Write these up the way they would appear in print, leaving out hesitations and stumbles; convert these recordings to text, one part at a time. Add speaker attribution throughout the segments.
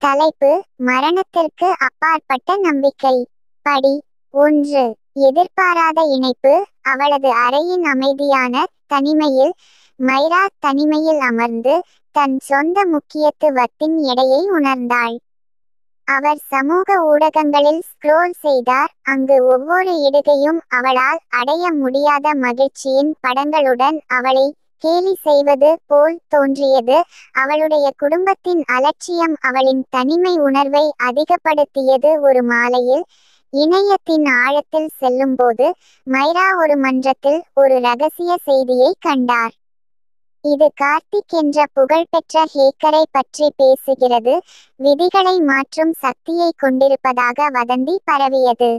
Speaker 1: தலைப்பு: மரணத்திற்கு அப்பாற்பட்ட நம்பிக்கை. படி 1. எதிர்பாராத இணைப்பு. அவளது அறையின் அமைதியான தனிமையில் மைரா தனிமையில் அமர்ந்து தன் சொந்த முக்கியத்துவத்தின் எடையை உணர்ந்தாள். அவர் சமூக ஊடகங்களில் ஸ்க்ரோல் செய்தார். அங்கு ஒவ்வொரு இடுகையும் அவளால் அடைய முடியாத மகிழ்ச்சியின் படங்களுடன் அவளை கேலி செய்வது போல் தோன்றியது. அவளுடைய குடும்பத்தின் அலட்சியம் அவளின் தனிமை உணர்வை அதிகப்படுத்தியது. ஒரு மாலையில் இணையத்தின் ஆழத்தில் செல்லும்போது மைரா ஒரு மன்றத்தில் ஒரு ரகசிய செய்தியை கண்டார். இது கார்த்திக் என்ற புகழ்பெற்ற ஹேக்கரை பற்றி பேசுகிறது. விதிகளை மாற்றும் சக்தியை கொண்டிருப்பதாக வதந்தி பரவியது.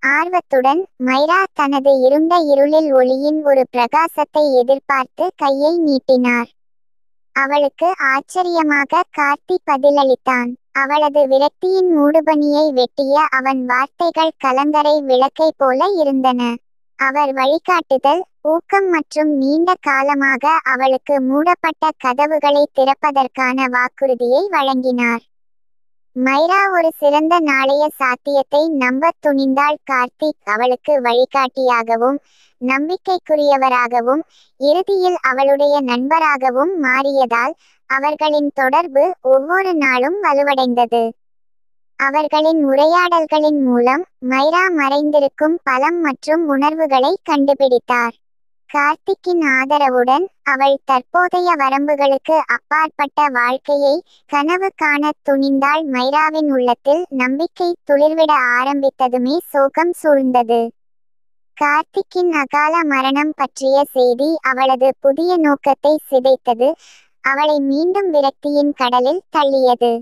Speaker 1: ஆர்வத்துடன் மைரா தனது இருண்ட இருளில் ஒளியின் ஒரு பிரகாசத்தை எதிர்பார்த்து கையை நீட்டினார். அவளுக்கு ஆச்சரியமாக கார்த்திக் பதிலளித்தான். அவளது விரக்தியின் மூடுபனியை வெட்டிய அவன் வார்த்தைகள் கலங்கரை விளக்கை போல இருந்தன. அவர் வழிகாட்டுதல், ஊக்கம் மற்றும் நீண்ட காலமாக அவளுக்கு மூடப்பட்ட கதவுகளை திறப்பதற்கான வாக்குறுதியை வழங்கினார். மைரா ஒரு சிறந்த நாளைய சாத்தியத்தை நம்பத் துணிந்தாள். கார்த்திக் அவளுக்கு வழிகாட்டியாகவும் நம்பிக்கைக்குரியவராகவும் இறுதியில் அவளுடைய நண்பராகவும் மாறியதால் அவர்களின் தொடர்பு ஒவ்வொரு நாளும் வலுவடைந்தது. அவர்களின் உரையாடல்களின் மூலம் மைரா மறைந்திருக்கும் பலம் மற்றும் உணர்வுகளை கண்டுபிடித்தார். கார்த்திக்கின் ஆதரவுடன் அவள் தற்போதைய வரம்புகளுக்கு அப்பாற்பட்ட வாழ்க்கையை கனவு காணத் துணிந்தாள். மைராவின் உள்ளத்தில் நம்பிக்கை துளிர்விட ஆரம்பித்ததுமே சோகம் சூழ்ந்தது. கார்த்திக்கின் அகால மரணம் பற்றிய செய்தி அவளது புதிய நோக்கத்தை சிதைத்தது. அவளை மீண்டும் விரக்தியின் கடலில் தள்ளியது.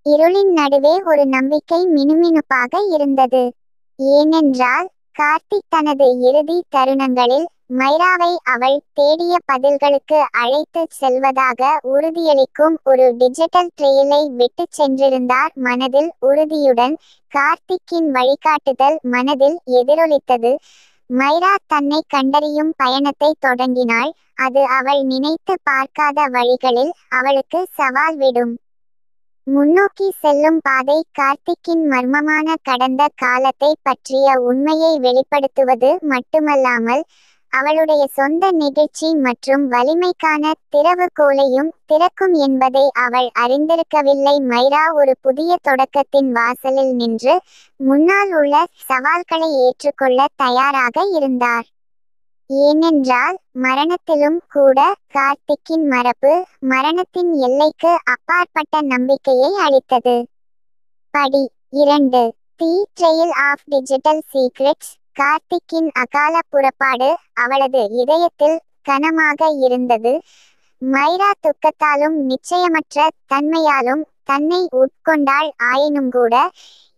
Speaker 1: இருளின் நடுவே ஒரு நம்பிக்கை மினுமினுப்பாக இருந்தது. ஏனென்றால் கார்த்திக் தனது இறுதி தருணங்களில் மைராவை அவள் தேடிய பதில்களுக்கு அழைத்துச் செல்வதாக உறுதியளிக்கும் ஒரு டிஜிட்டல் ட்ரெயிலை விட்டுச் சென்றிருந்தார். மனதில் உறுதியுடன் கார்த்திக்கின் வழிகாட்டுதல் மனதில் எதிரொலித்தது. மைரா தன்னை கண்டறியும் பயணத்தை தொடங்கினாள். அது அவள் நினைத்து பார்க்காத வழிகளில் அவளுக்கு சவால் விடும். முன்னோக்கி செல்லும் பாதை. கார்த்திக்கின் மர்மமான கடந்த காலத்தை பற்றிய உண்மையை வெளிப்படுத்துவது மட்டுமல்லாமல் அவளுடைய சொந்த நெகிழ்ச்சி மற்றும் வலிமைக்கான திறவுகோலையும் திறக்கும் என்பதை அவள் அறிந்திருக்கவில்லை. மைரா ஒரு புதிய தொடக்கத்தின் வாசலில் நின்று முன்னால் உள்ள சவால்களை ஏற்றுக்கொள்ள தயாராக இருந்தார். ஏனென்றால் மரணத்திலும் கூட கார்த்திக்கின் மரபு மரணத்தின் எல்லைக்கு அப்பாற்பட்ட நம்பிக்கையை அளித்தது. படி 2. தி ட்ரெயில் ஆஃப் டிஜிட்டல் சீக்ரெட்ஸ். கார்த்திக்கின் அகால புறப்பாடு அவளது இதயத்தில் கனமாக இருந்தது. மைரா துக்கத்தாலும் நிச்சயமற்ற தன்மையாலும் தன்னை உட்கொண்டாள். ஆயினும்கூட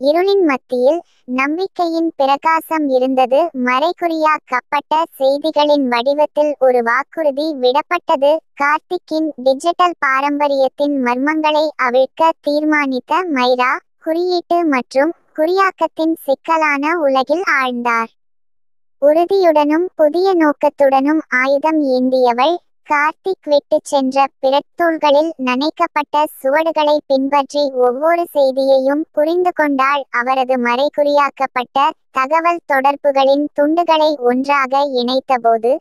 Speaker 1: இருளின் மத்தியில் நம்பிக்கையின் பிரகாசம் இருந்தது. மறைகுறியாக்கப்பட்ட செய்திகளின் வடிவத்தில் ஒரு வாக்குறுதி விடப்பட்டது. கார்த்திக்கின் டிஜிட்டல் பாரம்பரியத்தின் மர்மங்களை அவிழ்க்க தீர்மானித்த மைரா குறியீட்டு மற்றும் குறியாக்கத்தின் சிக்கலான உலகில் ஆழ்ந்தார். உறுதியுடனும் புதிய நோக்கத்துடனும் ஆயுதம் ஏந்தியவள் கார்த்திக் விட்டுச் சென்ற பிறத்தூள்களில் நனைக்கப்பட்ட சுவடுகளை பின்பற்றி ஒவ்வொரு செய்தியையும் புரிந்து கொண்டாள். அவரது மறைகுறியாக்கப்பட்ட தகவல் தொடர்புகளின் துண்டுகளை ஒன்றாக இணைத்தபோது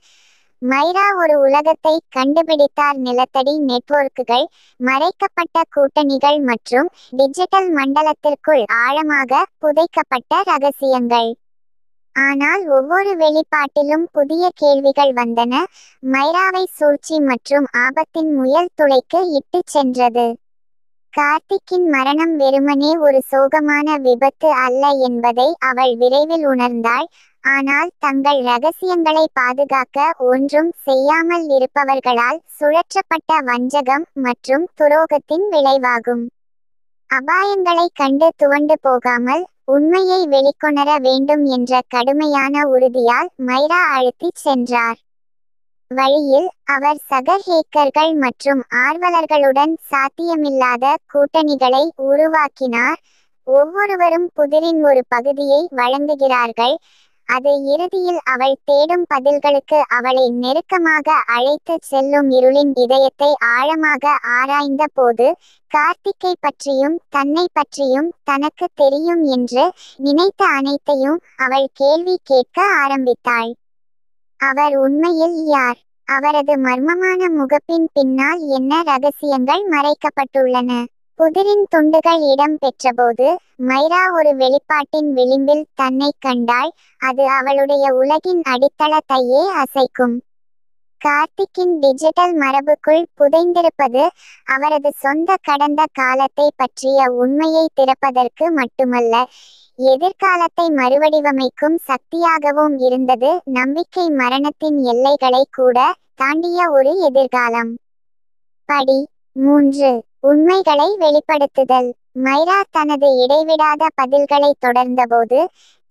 Speaker 1: மைரா ஒரு உலகத்தை கண்டுபிடித்தார். நிலத்தடி நெட்வொர்க்குகள், மறைக்கப்பட்ட கூட்டணிகள் மற்றும் டிஜிட்டல் மண்டலத்திற்குள் ஆழமாக புதைக்கப்பட்ட ரகசியங்கள். ஆனால் ஒவ்வொரு வெளிப்பாட்டிலும் புதிய கேள்விகள் வந்தன. மைராவை சூழ்ச்சி மற்றும் ஆபத்தின் முயல் துளைக்கு இட்டுச் சென்றது. கார்த்திக்கின் மரணம் வெறுமனே ஒரு சோகமான விபத்து அல்ல என்பதை அவள் விரைவில் உணர்ந்தாள். ஆனால் தங்கள் ரகசியங்களை பாதுகாக்க ஒன்றும் செய்யாமல் இருப்பவர்களால் சுழற்றப்பட்ட வஞ்சகம் மற்றும் துரோகத்தின் விளைவாகும். அபாயங்களை கண்டு துவண்டு போகாமல் உண்மையை வெளிக்கொணர வேண்டும் என்ற கடுமையான உறுதியால் மைரா அழுத்திச் சென்றார். வழியில் அவர் சக ஹேக்கர்கள் மற்றும் ஆர்வலர்களுடன் சாத்தியமில்லாத கூட்டணிகளை உருவாக்கினார். ஒவ்வொருவரும் புதிரின் ஒரு பகுதியை வழங்குகிறார்கள். அது இறுதியில் அவள் தேடும் பதில்களுக்கு அவளை நெருக்கமாக அழைத்துச் செல்லும். இருளின் இதயத்தை ஆழமாக ஆராய்ந்த போது கார்த்திக்கை பற்றியும் தன்னை பற்றியும் தனக்கு தெரியும் என்று நினைத்த அனைத்தையும் அவள் கேள்வி கேட்க ஆரம்பித்தாள். அவர் உண்மையில் யார்? அவரது மர்மமான முகப்பின் பின்னால் என்ன ரகசியங்கள் மறைக்கப்பட்டுள்ளன? புதிரின் துண்டுகள் இடம் பெற்றபோது மைரா ஒரு வெளிப்பாட்டின் விளிம்பில் தன்னை கண்டாள். அது அவளுடைய உலகின் அடித்தளத்தையே அசைக்கும். கார்த்திக்கின் டிஜிட்டல் மரபுக்குள் புதைந்திருப்பது அவரது சொந்த கடந்த காலத்தை பற்றிய உண்மையை திறப்பதற்கு மட்டுமல்ல, எதிர்காலத்தை மறுவடிவமைக்கும் சக்தியாகவும் இருந்தது. நம்பிக்கை மரணத்தின் எல்லைகளை கூட தாண்டிய ஒரு எதிர்காலம். படி 3. உண்மைகளை வெளிப்படுத்துதல். மைரா தனது இடைவிடாத பதில்களை தொடர்ந்தபோது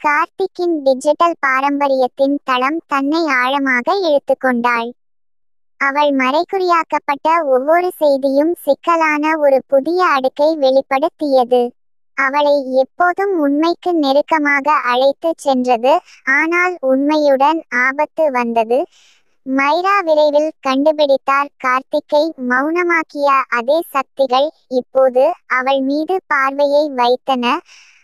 Speaker 1: கார்த்திக்கின் டிஜிட்டல் பாரம்பரியத்தின் தளம் தன்னை ஆழமாக இழுத்துக்கொண்டாள். அவள் மறைகுறியாக்கப்பட்ட ஒவ்வொரு செய்தியும் சிக்கலான ஒரு புதிய அடுக்கை வெளிப்படுத்தியது. அவளை எப்போதும் உண்மைக்கு நெருக்கமாக அழைத்துச் சென்றது. ஆனால் உண்மையுடன் ஆபத்து வந்தது. மைரா விரைவில் கண்டுபிடித்தார். கார்த்திக்கை மௌனமாக்கிய அதே சக்திகள் இப்போது அவள் மீது பார்வையை வைத்தன.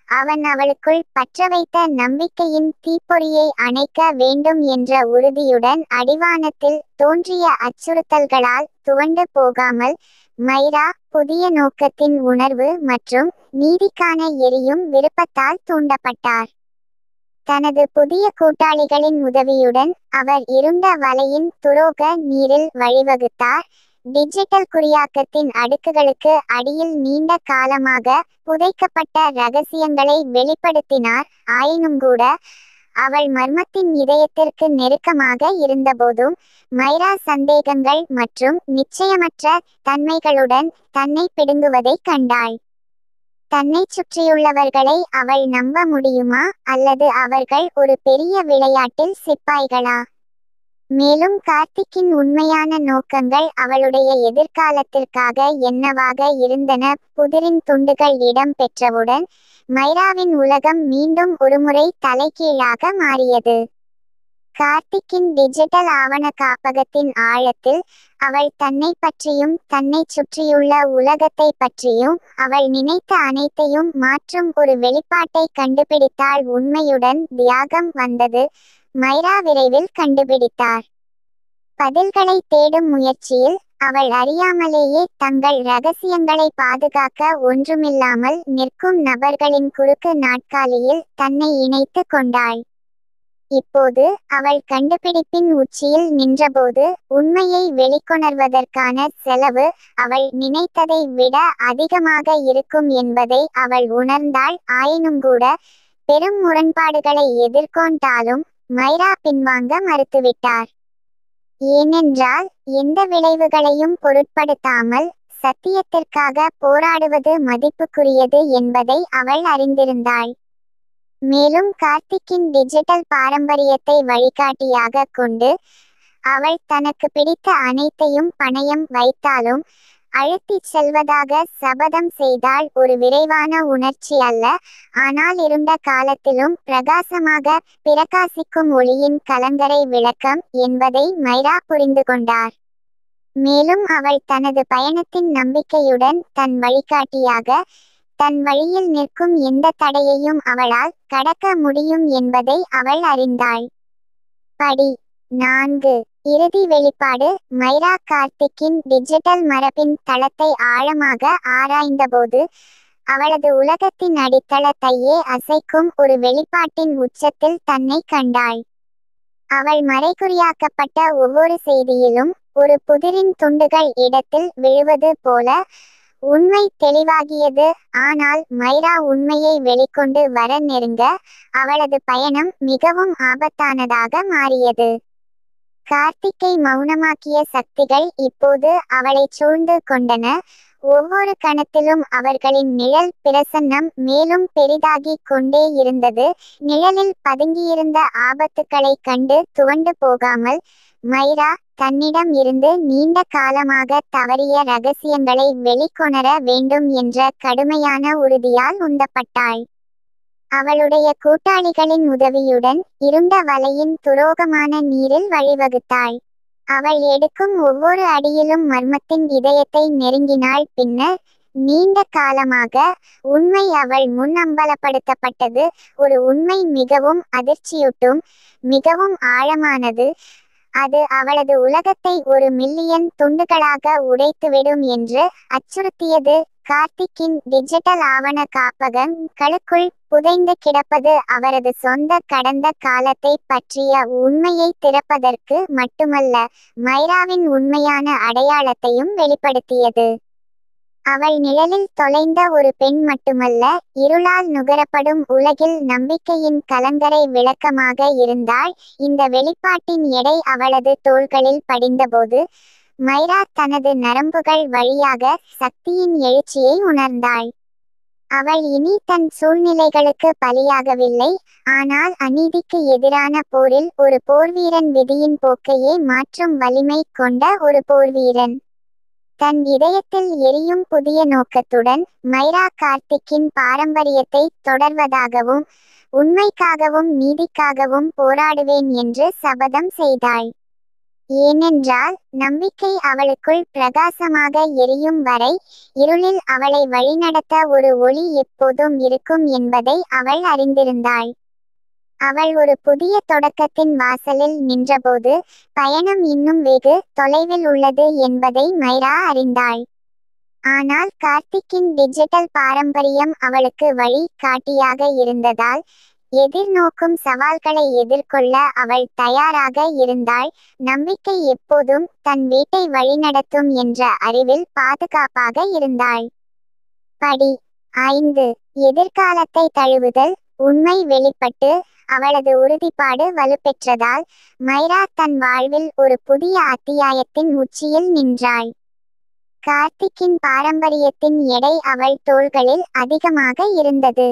Speaker 1: அவன் அவளுக்குள் பற்றவைத்த நம்பிக்கையின் தீப்பொறியை அணைக்க வேண்டும் என்ற உறுதியுடன். அடிவானத்தில் தோன்றிய அச்சுறுத்தல்களால் துவண்டு போகாமல் மைரா புதிய நோக்கத்தின் உணர்வு மற்றும் நீதிக்கான எரியும் விருப்பத்தால் தூண்டப்பட்டார். தனது புதிய கூட்டாளிகளின் உதவியுடன் அவர் இருண்ட வலையின் துரோக நீரில் வழிவகுத்தார். டிஜிட்டல் குறியாக்கத்தின் அடுக்குகளுக்கு அடியில் நீண்ட காலமாக புதைக்கப்பட்ட இரகசியங்களை வெளிப்படுத்தினார். ஆயினும்கூட அவள் மர்மத்தின் இதயத்திற்கு நெருக்கமாக இருந்தபோதும் மைரா சந்தேகங்கள் மற்றும் நிச்சயமற்ற தன்மைகளுடன் தன்னை பிடுங்குவதைக் கண்டாள். தன்னைச் சுற்றியுள்ளவர்களை அவள் நம்ப முடியுமா, அல்லது அவர்கள் ஒரு பெரிய விளையாட்டில் சிப்பாய்களா? மேலும் கார்த்திக்கின் உண்மையான நோக்கங்கள் அவளுடைய எதிர்காலத்திற்காக என்னவாக இருந்தன? புதிரின் துண்டுகள் இடம் பெற்றவுடன் மைராவின் உலகம் மீண்டும் ஒருமுறை தலைகீழாக மாறியது. கார்த்திக்கின் டிஜிட்டல் ஆவண காப்பகத்தின் ஆழத்தில் அவள் தன்னை பற்றியும் தன்னைச் சுற்றியுள்ள உலகத்தை பற்றியும் அவள் நினைத்த அனைத்தையும் மாற்றும் ஒரு வெளிப்பாட்டை கண்டுபிடித்தாள். உண்மையுடன் தியாகம் வந்தது. மைரா விரைவில் கண்டுபிடித்தார். பதில்களை தேடும் முயற்சியில் அவள் அறியாமலேயே தங்கள் இரகசியங்களை பாதுகாக்க ஒன்றுமில்லாமல் நிற்கும் நபர்களின் குறுக்கு நாட்காலியில் தன்னை இணைத்து கொண்டாள். இப்போது அவள் கண்டுபிடிப்பின் உச்சியில் நின்றபோது உண்மையை வெளிக்கொணர்வதற்கான செலவு அவள் நினைத்ததை விட அதிகமாக இருக்கும் என்பதை அவள் உணர்ந்தாள். ஆயினும்கூட பெரும் முரண்பாடுகளை எதிர்கொண்டாலும் மைரா பின்வாங்க மறுத்துவிட்டார். ஏனென்றால் எந்த விளைவுகளையும் பொருட்படுத்தாமல் சத்தியத்திற்காக போராடுவது மதிப்புக்குரியது என்பதை அவள் அறிந்திருந்தாள். மேலும் கார்த்திக்கின் டிஜிட்டல் பாரம்பரியத்தை வழிகாட்டியாக கொண்டு அவள் தனக்கு பிடித்த அனைத்தையும் பணயம் வைத்தாலும் அழுத்திச் செல்வதாக சபதம் செய்தாள். ஒரு விரைவான உணர்ச்சி அல்ல, ஆனால் இருண்ட காலத்திலும் பிரகாசமாக பிரகாசிக்கும் ஒளியின் கலங்கரை விளக்கம் என்பதை மைரா புரிந்து கொண்டார். மேலும் அவள் தனது பயணத்தின் நம்பிக்கையுடன் தன் வழிகாட்டியாக தன் வழியில் நிற்கும் எந்த தடையையும் அவளால் கடக்க முடியும் என்பதை அவள் அறிந்தாள். படி 4. இறுதி வெளிப்பாடு. மைரா கார்த்திக்கின் டிஜிட்டல் மரபின் தளத்தை ஆழமாக ஆராய்ந்தபோது அவளது உலகத்தின் அடித்தளத்தையே அசைக்கும் ஒரு வெளிப்பாட்டின் உச்சத்தில் தன்னை கண்டாள். அவள் மறைகுறியாக்கப்பட்ட ஒவ்வொரு செய்தியிலும் ஒரு புதிரின் துண்டுகள் இடத்தில் விழுவது போல உண்மை தெளிவாகியது. ஆனால் மைரா உண்மையை வெளிக்கொண்டு வர நெருங்க அவளது பயணம் மிகவும் ஆபத்தானதாக மாறியது. கார்த்திக்கை மௌனமாக்கிய சக்திகள் இப்போது அவளை சூழ்ந்து கொண்டன. ஒவ்வொரு கணத்திலும் அவர்களின் நிழல் பிரசன்னம் மேலும் பெரிதாகிக் கொண்டே இருந்தது. நிழலில் பதுங்கியிருந்த ஆபத்துக்களைக் கண்டு துவண்டு போகாமல் மைரா தன்னிடம் இருந்து நீண்ட காலமாக தவறிய இரகசியங்களை வெளிக்கொணர வேண்டும் என்ற கடுமையான உறுதியால் உந்தப்பட்டாள். அவளுடைய கூட்டாளிகளின் உதவியுடன் இருண்ட வலையின் துரோகமான நீரில் வழிவகுத்தாள். அவள் எடுக்கும் ஒவ்வொரு அடியிலும் மர்மத்தின் இதயத்தை நெருங்கினாள். பின்னர் நீண்ட காலமாக உண்மை அவள் முன் அம்பலப்படுத்தப்பட்டது. ஒரு உண்மை மிகவும் அதிர்ச்சியூட்டும், மிகவும் ஆழமானது. அது அவளது உலகத்தை 1,000,000 துண்டுகளாக உடைத்துவிடும் என்று அச்சுறுத்தியது. கார்த்திக்கின் டிஜிட்டல் ஆவண காப்பகம் களுக்குள் புதைந்து கிடப்பது அவரது சொந்த கடந்த காலத்தை பற்றிய உண்மையை திறப்பதற்கு மட்டுமல்ல, மைராவின் உண்மையான அடையாளத்தையும் வெளிப்படுத்தியது. அவள் நிழலில் தொலைந்த ஒரு பெண் மட்டுமல்ல, இருளால் நுகரப்படும் உலகில் நம்பிக்கையின் கலங்கரை விளக்கமாக இருந்தாள். இந்த வெளிப்பாட்டின் எடை அவளது தோள்களில் படிந்தபோது மைரா தனது நரம்புகள் வழியாக சக்தியின் எழுச்சியை உணர்ந்தாள். அவள் இனி தன் சூழ்நிலைகளுக்கு பலியாகவில்லை, ஆனால் அநீதிக்கு எதிரான போரில் ஒரு போர்வீரன், விதியின் போக்கையே மாற்றும் வலிமை கொண்ட ஒரு போர்வீரன். தன் இதயத்தில் எரியும் புதிய நோக்கத்துடன் மைரா கார்த்திக்கின் பாரம்பரியத்தை தொடர்வதாகவும் உண்மைக்காகவும் நீதிக்காகவும் போராடுவேன் என்று சபதம் செய்தாள். ஏனென்றால் நம்பிக்கை அவளுக்குள் பிரகாசமாக எரியும் வரை இருளில் அவளை வழிநடத்த ஒரு ஒளி எப்போதும் இருக்கும் என்பதை அவள் அறிந்திருந்தாள். அவள் ஒரு புதிய தொடக்கத்தின் வாசலில் நின்றபோது பயணம் இன்னும் வெகு தொலைவில் உள்ளது என்பதை மைரா அறிந்தாள். ஆனால் கார்த்திக்கின் டிஜிட்டல் பாரம்பரியம் அவளுக்கு வழி காட்டியாக இருந்ததால் எதிர்நோக்கும் சவால்களை எதிர்கொள்ள அவள் தயாராக இருந்தாள். நம்பிக்கை எப்போதும் தன் வீட்டை வழிநடத்தும் என்ற அறிவில் பாதுகாப்பாக இருந்தாள். படி 5. எதிர்காலத்தை தழுவுதல். உண்மை வெளிப்பட்டு அவளது உறுதிப்பாடு வலுப்பெற்றதால் மைரா தன் வாழ்வில் ஒரு புதிய அத்தியாயத்தின் உச்சியில் நின்றாள். கார்த்திக்கின் பாரம்பரியத்தின் எடை அவள் தோள்களில் அதிகமாக இருந்தது.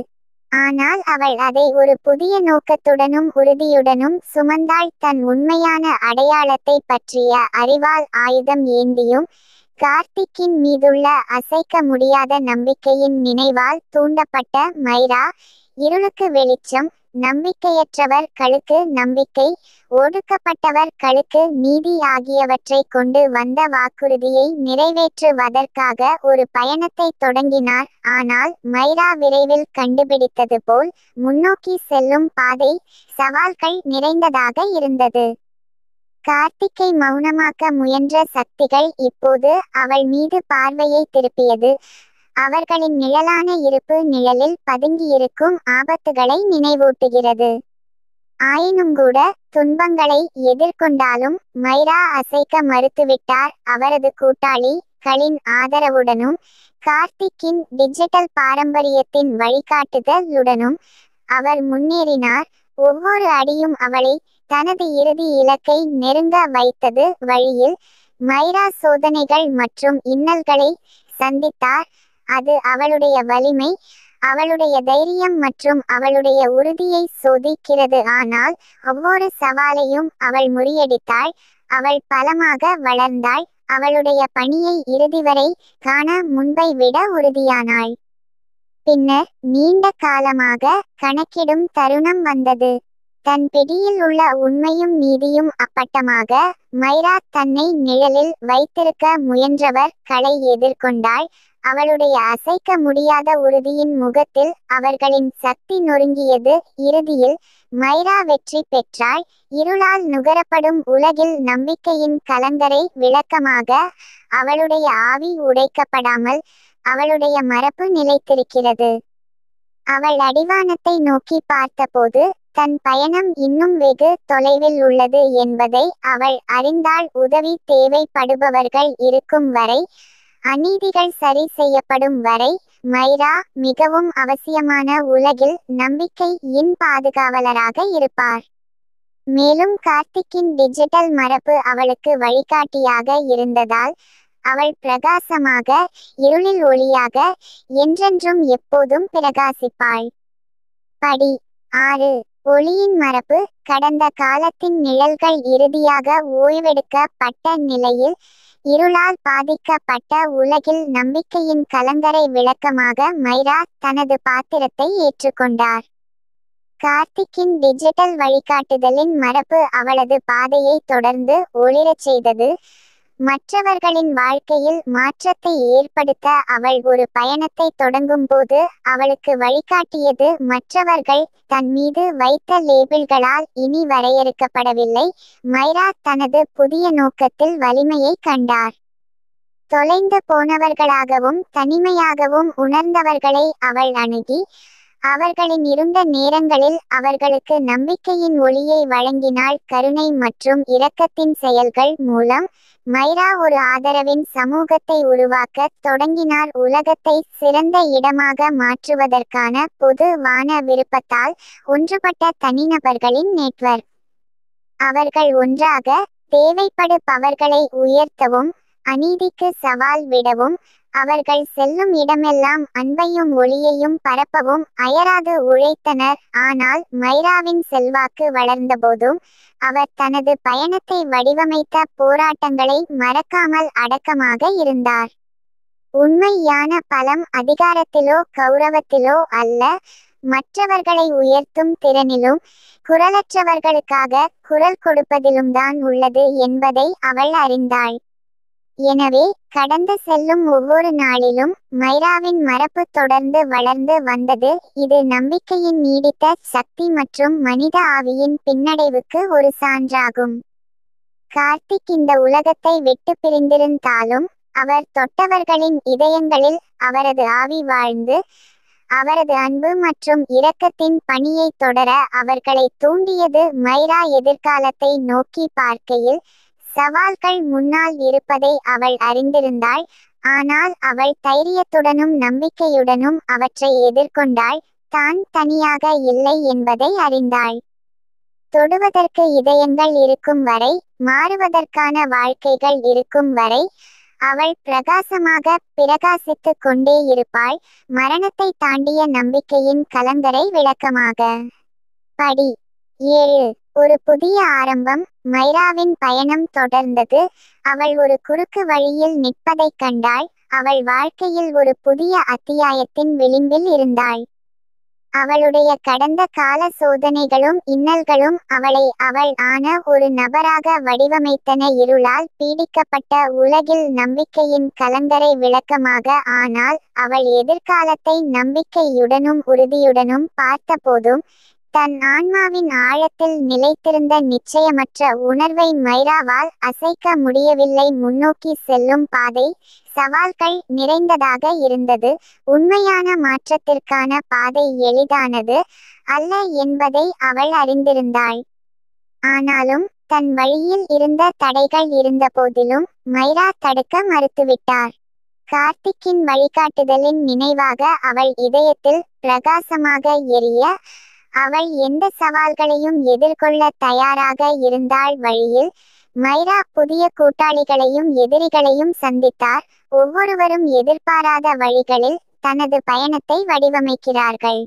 Speaker 1: ஆனால் அவள் அதை ஒரு புதிய நோக்கத்துடனும் உறுதியுடனும் சுமந்தாள். தன் உண்மையான அடையாளத்தை பற்றிய அறிவால் ஆயுதம் ஏந்தியும், கார்த்திக்கின் மீதுள்ள அசைக்க முடியாத நம்பிக்கையின் நினைவால் தூண்டப்பட்ட மைரா இருளுக்கு வெளிச்சம், நம்பிக்கையற்றவர் களுக்கு நம்பிக்கை, ஒடுக்கப்பட்டவர் களுக்கு நீதி ஆகியவற்றை கொண்டு வந்த வாக்குறுதியை நிறைவேற்றுவதற்காக ஒரு பயணத்தை தொடங்கினார். ஆனால் மைரா விரைவில் கண்டுபிடித்தது போல் முன்னோக்கி செல்லும் பாதை சவால்கள் நிறைந்ததாக இருந்தது. கார்த்திக்கை மௌனமாக்க முயன்ற சக்திகள் இப்போது அவள் மீது பார்வையை திருப்பியது. அவர்களின் நிழலான இருப்பு நிழலில் பதுங்கியிருக்கும் ஆபத்துகளை நினைவூட்டுகிறது. ஆயினும்கூட துன்பங்களை எதிர்கொண்டாலும் மைரா அசைக்க மறுத்துவிட்டார். அவரது கூட்டாளி களின் ஆதரவுடனும் கார்த்திக்கின் டிஜிட்டல் பாரம்பரியத்தின் வழிகாட்டுதலுடனும் அவர் முன்னேறினார். ஒவ்வொரு அடியும் அவளை தனது இறுதி இலக்கை நெருங்க வைத்தது. வழியில் மைரா சோதனைகள் மற்றும் இன்னல்களை சந்தித்தார். அது அவளுடைய வலிமை, அவளுடைய தைரியம் மற்றும் அவளுடைய உறுதியை சோதிக்கிறது. ஆனால் ஒவ்வொரு சவாலையும் அவள் முறியடித்தாள். அவள் பலமாக வளர்ந்தாள். அவளுடைய பணியை இறுதிவரை காண முன்பை விட உறுதியானாள். பின்னர் நீண்ட காலமாக கணக்கிடும் தருணம் வந்தது. தன் பிடியில் உள்ள உண்மையும் நீதியும் அப்பட்டமாக மைரா தன்னை நிழலில் வைத்திருக்க முயன்றவர் களை எதிர்கொண்டாள். அவளுடைய அசைக்க முடியாத உறுதியின் முகத்தில் அவர்களின் சக்தி நொறுங்கியது. இறுதியில் மைரா வெற்றி பெற்றாள். இருளால் நுகரப்படும் உலகில் நம்பிக்கையின் கலங்கரை விளக்கமாக அவளுடைய ஆவி உடைக்கப்படாமல் அவளுடைய மரபு நிலைத்திருக்கிறது. அவள் அடிவானத்தை நோக்கி பார்த்தபோது தன் பயணம் இன்னும் வெகு தொலைவில் உள்ளது என்பதை அவள் அறிந்தாள். உதவி தேவைப்படுபவர்கள் இருக்கும் வரை, அநீதிகள் சரி செய்யப்படும் வரை மைரா மிகவும் அவசியமான உலகில் நம்பிக்கையின் பாதுகாவலராக இருப்பார். மேலும் கார்த்திக்கின் டிஜிட்டல் மரபு அவளுக்கு வழிகாட்டியாக இருந்ததால் அவள் பிரகாசமாக, இருளில் ஒளியாக, என்றென்றும் எப்போதும் பிரகாசிப்பாள். படி 6. ஒளியின் மரபு. கடந்த காலத்தின் நிழல்கள் இறுதியாக ஓய்வெடுக்கப்பட்ட நிலையில் இருளால் பாதிக்கப்பட்ட உலகில் நம்பிக்கையின் கலங்கரை விளக்கமாக மைரா தனது பாத்திரத்தை ஏற்றுக்கொண்டார். கார்த்திக்கின் டிஜிட்டல் வழிகாட்டுதலின் மரபு அவளது பாதையை தொடர்ந்து ஒளிரச் செய்தது. மற்றவர்களின் வாழ்க்கையில் மாற்றத்தை ஏற்படுத்த அவள் ஒரு பயணத்தை தொடங்கும்போது அவளுக்கு வழிகாட்டியது மற்றவர்கள் தன் மீது வைத்த லேபிள்களால் இனி வரையறுக்கப்படவில்லை. மைரா தனது புதிய நோக்கத்தில் வலிமையை கண்டார். தொலைந்து போனவர்களாகவும் தனிமையாகவும் உணர்ந்தவர்களை அவள் அணுகி அவர்களின் இருண்ட நேரங்களில் அவர்களுக்கு நம்பிக்கையின் ஒளியை வழங்கினாள். கருணை மற்றும் இரக்கத்தின் செயல்கள் மூலம் மைரா ஒரு ஆதரவின் சமூகத்தை உருவாக்கத் தொடங்கினார். உலகத்தை சிறந்த இடமாக மாற்றுவதற்கான பொது வான விருப்பத்தால் ஒன்றுபட்ட தனிநபர்களின் நெட்வொர்க். அவர்கள் ஒன்றாக தேவைப்படுபவர்களை உயர்த்தவும் அநீதிக்கு சவால் விடவும் அவர்கள் செல்லும் இடமெல்லாம் அன்பையும் ஒளியையும் பரப்பவும் அயராது உழைத்தனர். ஆனால் மைராவின் செல்வாக்கு வளர்ந்தபோதும் அவர் தனது பயணத்தை வடிவமைத்த போராட்டங்களை மறக்காமல் அடக்கமாக இருந்தார். உண்மையான பலம் அதிகாரத்திலோ கௌரவத்திலோ அல்ல, மற்றவர்களை உயர்த்தும் திறனிலும் குரலற்றவர்களுக்காக குரல் கொடுப்பதிலும்தான் உள்ளது என்பதை அவள் அறிந்தாள். எனவே கடந்து செல்லும் ஒவ்வொரு நாளிலும் மைராவின் மரபு தொடர்ந்து வளர்ந்து வந்தது. இது நம்பிக்கையின் நீடித்த சக்தி மற்றும் மனித ஆவியின் பின்னடைவுக்கு ஒரு சான்றாகும். கார்த்திக் இந்த உலகத்தை விட்டு பிரிந்திருந்தாலும் அவர் தொட்டவர்களின் இதயங்களில் அவரது ஆவி வாழ்ந்து அவரது அன்பு மற்றும் இரக்கத்தின் பணியை தொடர அவர்களை தூண்டியது. மைரா எதிர்காலத்தை நோக்கி பார்க்கையில் சவால்கள் முன்னால் இருப்பதை அவள் அறிந்திருந்தாள். ஆனால் அவள் தைரியத்துடனும் நம்பிக்கையுடனும் அவற்றை எதிர்கொண்டாள். தான் தனியாக இல்லை என்பதை அறிந்தாள். தொடுவதற்கு இதயங்கள் இருக்கும் வரை, மாறுவதற்கான வாழ்க்கைகள் இருக்கும் வரை அவள் பிரகாசமாக பிரகாசித்து கொண்டே இருப்பாள். மரணத்தை தாண்டிய நம்பிக்கையின் கலங்கரை விளக்கமாக. படி 7. ஒரு புதிய ஆரம்பம். மைராவின் பயணம் தொடர்ந்தது. அவள் ஒரு குறுக்கு வழியில் நிற்பதைக் கண்டாள். அவள் வாழ்க்கையில் ஒரு புதிய அத்தியாயத்தின் விளிம்பில் இருந்தாள். அவளுடைய கடந்த கால சோதனைகளும் இன்னல்களும் அவளை அவள் ஆன ஒரு நபராக வடிவமைத்தன. இருளால் பீடிக்கப்பட்ட உலகில் நம்பிக்கையின் கலங்கரை விளக்கமாக. ஆனால் அவள் எதிர்காலத்தை நம்பிக்கையுடனும் உறுதியுடனும் பார்த்தபோதும் தன் ஆன்மாவின் ஆழத்தில் நிலைத்திருந்த நிச்சயமற்ற உணர்வை மைராவால் அசைக்க முடியவில்லை. முன்னோக்கி செல்லும் பாதை சவால்கள் நிறைந்ததாக இருந்தது. உண்மையான மாற்றத்திற்கான பாதை எளிதானது அல்ல என்பதை அவள் அறிந்திருந்தாள். ஆனாலும் தன் வழியில் இருந்த தடைகள் இருந்தபோதிலும் மைரா தடுக்க மறுத்துவிட்டார். கார்த்திக்கின் வழிகாட்டுதலின் நினைவாக அவள் இதயத்தில் பிரகாசமாக எரிய அவள் எந்த சவால்களையும் எதிர்கொள்ள தயாராக இருந்தாள். வழியில் மைரா புதிய கூட்டாளிகளையும் எதிரிகளையும் சந்தித்தார். ஒவ்வொருவரும் எதிர்பாராத வழிகளில் தனது பயணத்தை வடிவமைக்கிறார்கள்.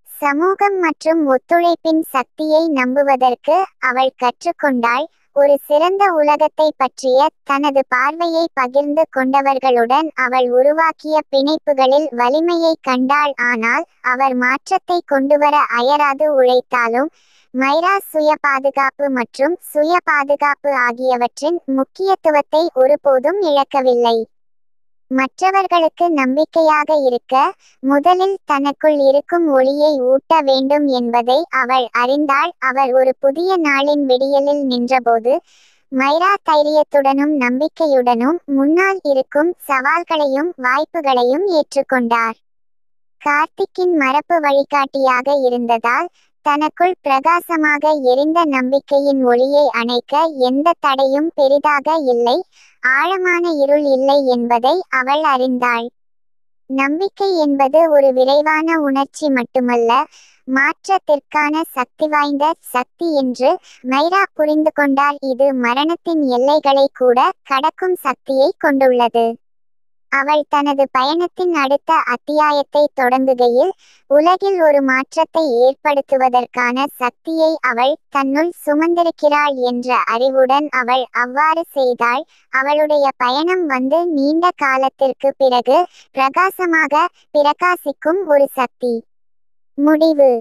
Speaker 1: சமூகம் மற்றும் ஒத்துழைப்பின் சக்தியை நம்புவதற்கு அவள் கற்றுக்கொண்டாள். ஒரு சிறந்த உலகத்தை பற்றிய தனது பார்வையை பகிர்ந்து கொண்டவர்களுடன் அவள் உருவாக்கிய பிணைப்புகளில் வலிமையை கண்டாள். ஆனால் அவர் மாற்றத்தை கொண்டுவர அயராது உழைத்தாலும் மைரா சுய பாதுகாப்பு மற்றும் சுய பாதுகாப்பு ஆகியவற்றின் முக்கியத்துவத்தை ஒருபோதும் இழக்கவில்லை. மற்றவர்களுக்கு நம்பிக்கையாக இருக்க முதலில் தனக்குள் இருக்கும் ஒளியை ஊட்ட வேண்டும் என்பதை அவள் அறிந்தாள். அவர் ஒரு புதிய நாளின் விடியலில் நின்றபோது மைரா தைரியத்துடனும் நம்பிக்கையுடனும் முன்னால் இருக்கும் சவால்களையும் வாய்ப்புகளையும் ஏற்றுக்கொண்டார். கார்த்திக்கின் மரபு வழிகாட்டியாக இருந்ததால் தனக்குள் பிரகாசமாக எரிந்த நம்பிக்கையின் ஒளியை அணைக்க எந்த தடையும் பெரிதாக இல்லை, ஆழமான இருள் இல்லை என்பதை அவள் அறிந்தாள். நம்பிக்கை என்பது ஒரு விரைவான உணர்ச்சி மட்டுமல்ல, மாற்றத்திற்கான சக்திவாய்ந்த சக்தி என்று மைரா புரிந்து கொண்டார். இது மரணத்தின் எல்லைகளை கூட கடக்கும் சக்தியை கொண்டுள்ளது. அவள் தனது பயணத்தின் அடுத்த அத்தியாயத்தை தொடங்குகையில் உலகில் ஒரு மாற்றத்தை ஏற்படுத்துவதற்கான சக்தியை அவள் தன்னுள் சுமந்திருக்கிறாள் என்ற அறிவுடன் அவள் அவ்வாறு செய்தாள். அவளுடைய பயணம் வந்து நீண்ட காலத்திற்கு பிறகு பிரகாசமாக பிரகாசிக்கும் ஒரு சக்தி. முடிவு.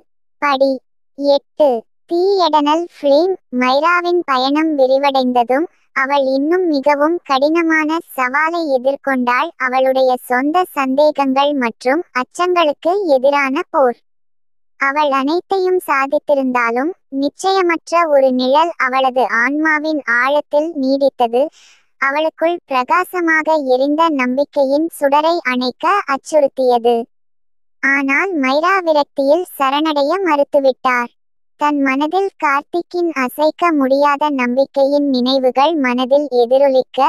Speaker 1: படி 8. தீ எடனல் ஃப்ளேம். மைராவின் பயணம் விரிவடைந்ததும் அவள் இன்னும் மிகவும் கடினமான சவாலை எதிர்கொண்டாள், அவளுடைய சொந்த சந்தேகங்கள் மற்றும் அச்சங்களுக்கு எதிரான போர். அவள் அனைத்தையும் சாதித்திருந்தாலும் நிச்சயமற்ற ஒரு நிழல் அவளது ஆன்மாவின் ஆழத்தில் நீடித்தது, அவளுக்குள் பிரகாசமாக எரிந்த நம்பிக்கையின் சுடரை அணைக்க அச்சுறுத்தியது. ஆனால் மைரா விரக்தியில் சரணடைய மறுத்துவிட்டார். தன் மனதில் கார்த்திக்கின் அசைக்க முடியாத நம்பிக்கையின் நினைவுகள் மனதில் எதிரொலிக்க,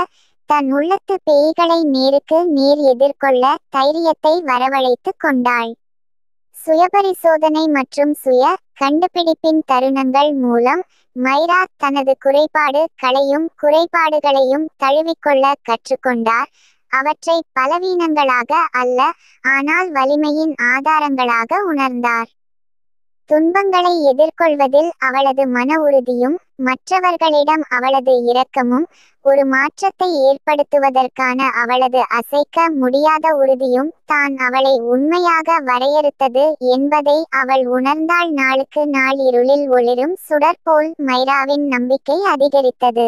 Speaker 1: தன் உள்ளத்து பேய்களை நேருக்கு நேர் எதிர்கொள்ள தைரியத்தை வரவழைத்து கொண்டாள். சுயபரிசோதனை மற்றும் சுய கண்டுபிடிப்பின் தருணங்கள் மூலம் மைரா தனது குறைபாடுகளையும் தழுவிக்கொள்ள கற்றுக்கொண்டார், அவற்றை பலவீனங்களாக அல்ல, ஆனால் வலிமையின் ஆதாரங்களாக உணர்ந்தார். துன்பங்களை எதிர்கொள்வதில் அவளது மன உறுதியும் மற்றவர்களிடம் அவளது இரக்கமும் ஒரு மாற்றத்தை ஏற்படுத்துவதற்கான அவளது அசைக்க முடியாத உறுதியும் தான் அவளை உண்மையாக வரையறுத்தது என்பதை அவள் உணர்ந்தாள். நாளுக்கு நாள் இருளில் ஒளிரும் சுடர் போல் மைராவின் நம்பிக்கை அதிகரித்தது.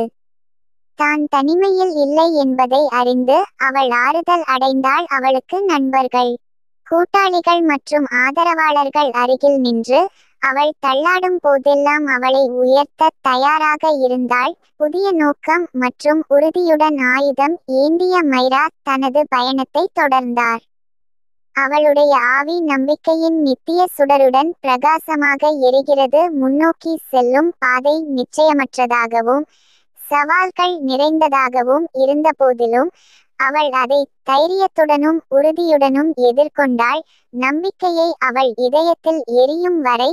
Speaker 1: தான் தனிமையில் இல்லை என்பதை அறிந்து அவள் ஆறுதல் அடைந்தாள். அவளுக்கு நண்பர்கள், கூட்டாளிகள் மற்றும் ஆதரவாளர்கள் அருகில் நின்று அவள் தள்ளாடும் போதெல்லாம் அவளை உயர்த்த தயாராக இருந்தாள். புதிய நோக்கம் மற்றும் உறுதியுடன் ஆயுதம் ஏந்திய மைரா தனது பயணத்தை தொடர்ந்தார். அவளுடைய ஆவி நம்பிக்கையின் நித்திய சுடருடன் பிரகாசமாக எரிகிறது. முன்னோக்கி செல்லும் பாதை நிச்சயமற்றதாகவும் சவால்கள் நிறைந்ததாகவும் இருந்தபோதிலும் அவள் அதை தைரியத்துடனும் உறுதியுடனும் எதிர்கொண்டாள். நம்பிக்கையை அவள் இதயத்தில் எரியும் வரை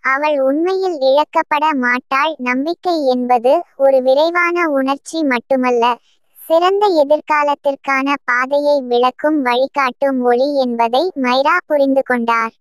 Speaker 1: அவள் உண்மையில் இழக்கப்பட மாட்டாள். நம்பிக்கை என்பது ஒரு விரைவான உணர்ச்சி மட்டுமல்ல, சிறந்த எதிர்காலத்திற்கான பாதையை விளக்கும் வழிகாட்டும் ஒளி என்பதை மைரா புரிந்து கொண்டார்.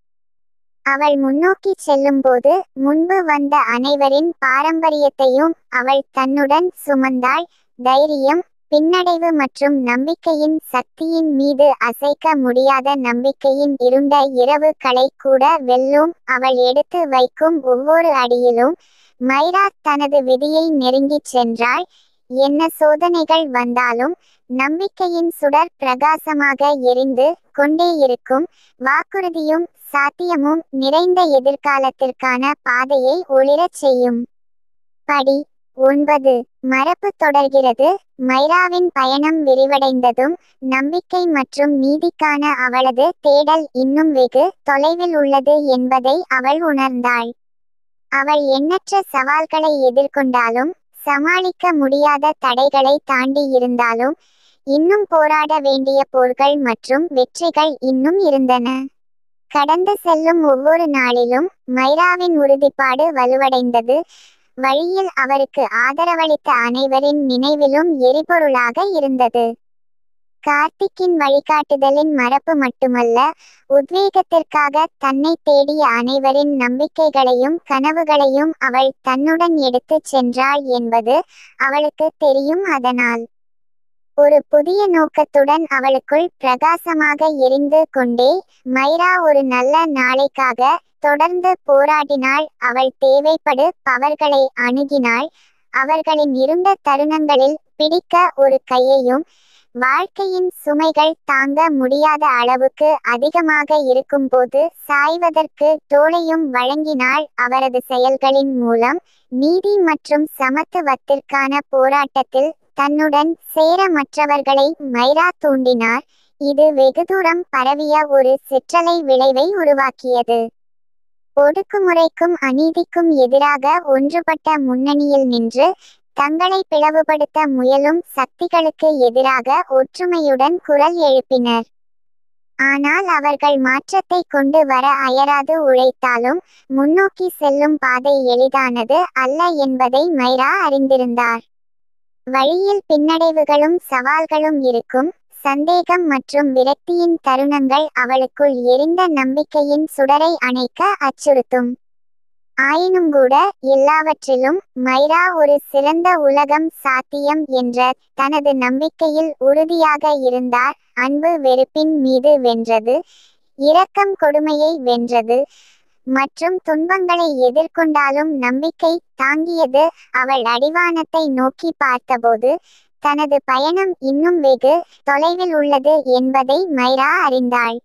Speaker 1: அவள் முன்னோக்கி செல்லும்போது முன்பு வந்த அனைவரின் பாரம்பரியத்தையும் அவள் தன்னுடன் சுமந்தாள். தைரியம், பின்னடைவு மற்றும் நம்பிக்கையின் சக்தியின் மீது அசைக்க முடியாத நம்பிக்கையின் இருண்ட இரவுகளை கூட வெல்லும். அவள் எடுத்து வைக்கும் ஒவ்வொரு அடியிலும் மைரா தனது விதியை நெருங்கிச் சென்றாள். என்ன சோதனைகள் வந்தாலும் நம்பிக்கையின் சுடர் பிரகாசமாக எரிந்து கொண்டே இருக்கும், வாக்குறுதியும் சாத்தியமும் நிறைந்த எதிர்காலத்திற்கான பாதையை ஒளிரச் செய்யும். படி 9. மரபு தொடர்கிறது. மைராவின் பயணம் விரிவடைந்ததும் நம்பிக்கை மற்றும் நீதிக்கான அவளது தேடல் இன்னும் வெகு தொலைவில் உள்ளது என்பதை அவள் உணர்ந்தாள். அவள் எண்ணற்ற சவால்களை எதிர்கொண்டாலும் சமாளிக்க முடியாத தடைகளை தாண்டி இருந்தாலும் இன்னும் போராட வேண்டிய போர்கள் மற்றும் வெற்றிகள் இன்னும் இருந்தன. கடந்து செல்லும் ஒவ்வொரு நாளிலும் மைராவின் உறுதிப்பாடு வலுவடைந்தது. வழியில் அவருக்கு ஆதரவளித்த அனைவரின் நினைவிலும் எரிபொருளாக இருந்தது. கார்த்திக்கின் வழிகாட்டுதலின் மரபு மட்டுமல்ல, உத்வேகத்திற்காக தன்னை தேடிய அனைவரின் நம்பிக்கைகளையும் கனவுகளையும் அவள் தன்னுடன் எடுத்துச் சென்றாள் என்பது அவளுக்கு தெரியும். அதனால் ஒரு புதிய நோக்கத்துடன் அவளுக்குள் பிரகாசமாக எரிந்து கொண்டே மைரா ஒரு நல்ல நாளைக்காக தொடர்ந்து போராடினாள். அவள் தேவைப்படு பவர்களை அணுகினாள், அவர்களின் இருண்ட தருணங்களில் பிடிக்க ஒரு கையையும், வாழ்க்கையின் சுமைகள் தாங்க முடியாத அளவுக்கு அதிகமாக இருக்கும்போது சாய்வதற்கு தோளையும் வழங்கினாள். அவரது செயல்களின் மூலம் நீதி மற்றும் சமத்துவத்திற்கான போராட்டத்தில் தன்னுடன் சேர மற்றவர்களை மைரா தூண்டினார். இது வெகு தூரம் பரவிய ஒரு சிற்றலை விளைவை உருவாக்கியது. ஒடுக்குமுறைக்கும் அநீதிக்கும் எதிராக ஒன்றுபட்ட முன்னணியில் நின்று தங்களை பிளவுபடுத்த முயலும் சக்திகளுக்கு எதிராக ஒற்றுமையுடன் குரல் எழுப்பினர். ஆனால் அவர்கள் மாற்றத்தை கொண்டு வர அயராது உழைத்தாலும் முன்னோக்கி செல்லும் பாதை எளிதானது அல்ல என்பதை மைரா அறிந்திருந்தார். வழியில் பின்னடைவுகளும் சவால்களும் இருக்கும். சந்தேகம் மற்றும் விரக்தியின் தருணங்கள் அவளுக்குள் எரிந்த நம்பிக்கையின் சுடரை அணைக்க அச்சுறுத்தும். ஆயினும்கூட எல்லாவற்றிலும் மைரா ஒரு சிறந்த உலகம் சாத்தியம் என்ற தனது நம்பிக்கையில் உறுதியாக இருந்தார். அன்பு வெறுப்பின் மீது வென்றது, இரக்கம் கொடுமையை வென்றது, மற்றும் துன்பங்களை எதிர்கொண்டாலும் நம்பிக்கை தாங்கியது. அவள் அடிவானத்தை நோக்கி பார்த்தபோது தனது பயணம் இன்னும் வெகு தொலைவில் உள்ளது என்பதை மைரா அறிந்தாள்.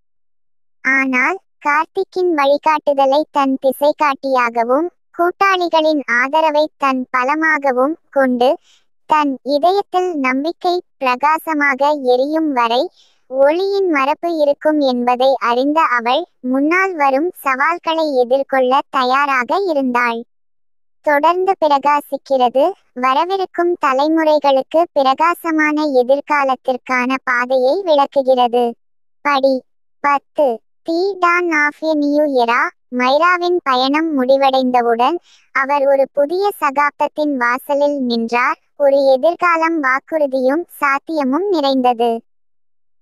Speaker 1: ஆனால் கார்த்திக்கின் வழிகாட்டுதலை தன் திசைகாட்டியாகவும் கூட்டாளிகளின் ஆதரவை தன் பலமாகவும் கொண்டு தன் இதயத்தில் நம்பிக்கை பிரகாசமாக எரியும் வரை ஒளியின் மரபு இருக்கும் என்பதை அறிந்த அவள் முன்னால் வரும் சவால்களை எதிர்கொள்ள தயாராக இருந்தாள். தொடர்ந்து பிரகாசிக்கிறது. வரவிருக்கும் தலைமுறைகளுக்கு பிரகாசமான எதிர்காலத்திற்கான பாதையை விளக்குகிறது. படி 10 the dawn of a new era. மைராவின் பயணம் முடிவடைந்தவுடன் அவர் ஒரு புதிய சகாப்தத்தின் வாசலில் நின்றார். ஒரு எதிர்காலம் வாக்குறுதியும் சாத்தியமும் நிறைந்தது.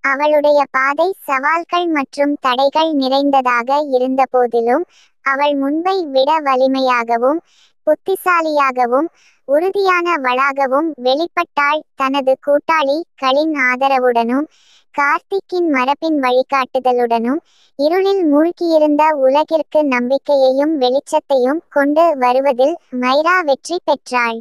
Speaker 1: அவளுடைய பாதை சவால்கள் மற்றும் தடைகள் நிறைந்ததாக இருந்தபோதிலும் அவள் முன்பை விட வலிமையாகவும் புத்திசாலியாகவும் உறுதியானவளாகவும் வெளிப்பட்டாள். தனது கூட்டாளி களின் ஆதரவுடனும் கார்த்திக்கின் மரபின் வழிகாட்டுதலுடனும் இருளில் மூழ்கியிருந்த உலகிற்கு நம்பிக்கையையும் வெளிச்சத்தையும் கொண்டு வருவதில் மைரா வெற்றி பெற்றாள்.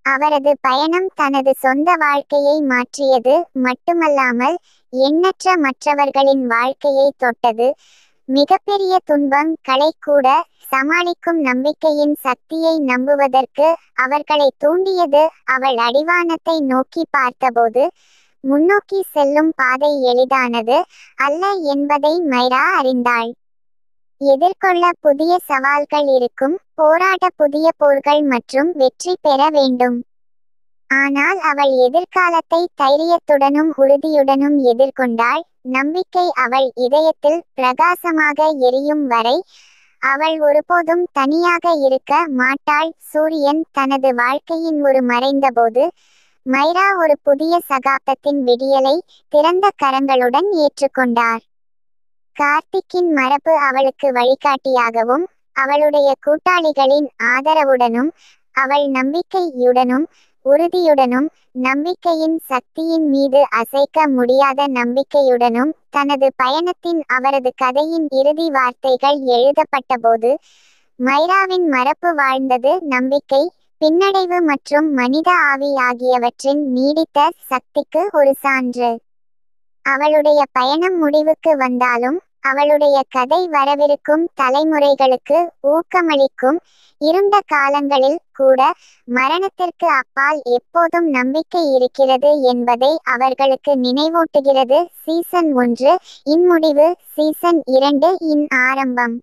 Speaker 1: அவரது பயணம் தனது சொந்த வாழ்க்கையை மாற்றியது மட்டுமல்லாமல் எண்ணற்ற மற்றவர்களின் வாழ்க்கையை தொட்டது. மிகப்பெரிய துன்பங்களை கூட சமாளிக்கும் நம்பிக்கையின் சக்தியை நம்புவதற்கு அவர்களை தூண்டியது. அவள் அடிவானத்தை நோக்கி பார்த்தபோது முன்னோக்கி செல்லும் பாதை எளிதானது அல்ல என்பதை மைரா அறிந்தாள். எதிர்கொள்ள புதிய சவால்கள் இருக்கும், போராட புதிய போர்கள் மற்றும் வெற்றி பெற வேண்டும். ஆனால் அவள் எதிர்காலத்தை தைரியத்துடனும் உறுதியுடனும் எதிர்கொண்டாள். நம்பிக்கை அவள் இதயத்தில் பிரகாசமாக எரியும் வரை அவள் ஒருபோதும் தனியாக இருக்க மாட்டாள். சூரியன் தனது வாழ்க்கையின் ஒரு மறைந்தபோது மைரா ஒரு புதிய சகாப்தத்தின் விடியலை திறந்த கரங்களுடன் ஏற்றுக்கொண்டார். கார்த்திக்கின் மரபு அவளுக்கு வழிகாட்டியாகவும் அவளுடைய கூட்டாளிகளின் ஆதரவுடனும் அவள் நம்பிக்கையுடனும் உறுதியுடனும் நம்பிக்கையின் சக்தியின் மீது அசைக்க முடியாத நம்பிக்கையுடனும் தனது பயணத்தின் அவரது கதையின் இறுதி வார்த்தைகள் எழுதப்பட்டபோது மைராவின் மரபு வாழ்ந்தது. நம்பிக்கை, பின்னடைவு மற்றும் மனித ஆவி ஆகியவற்றின் நீடித்த சக்திக்கு ஒரு சான்று. அவளுடைய பயணம் முடிவுக்கு வந்தாலும் அவளுடைய கதை வரவிருக்கும் தலைமுறைகளுக்கு ஊக்கமளிக்கும். இருண்ட காலங்களில் கூட மரணத்திற்கு அப்பால் எப்போதும் நம்பிக்கை இருக்கிறது என்பதை அவர்களுக்கு நினைவூட்டுகிறது. சீசன் 1 இன் முடிவு, சீசன் 2 இன் ஆரம்பம்.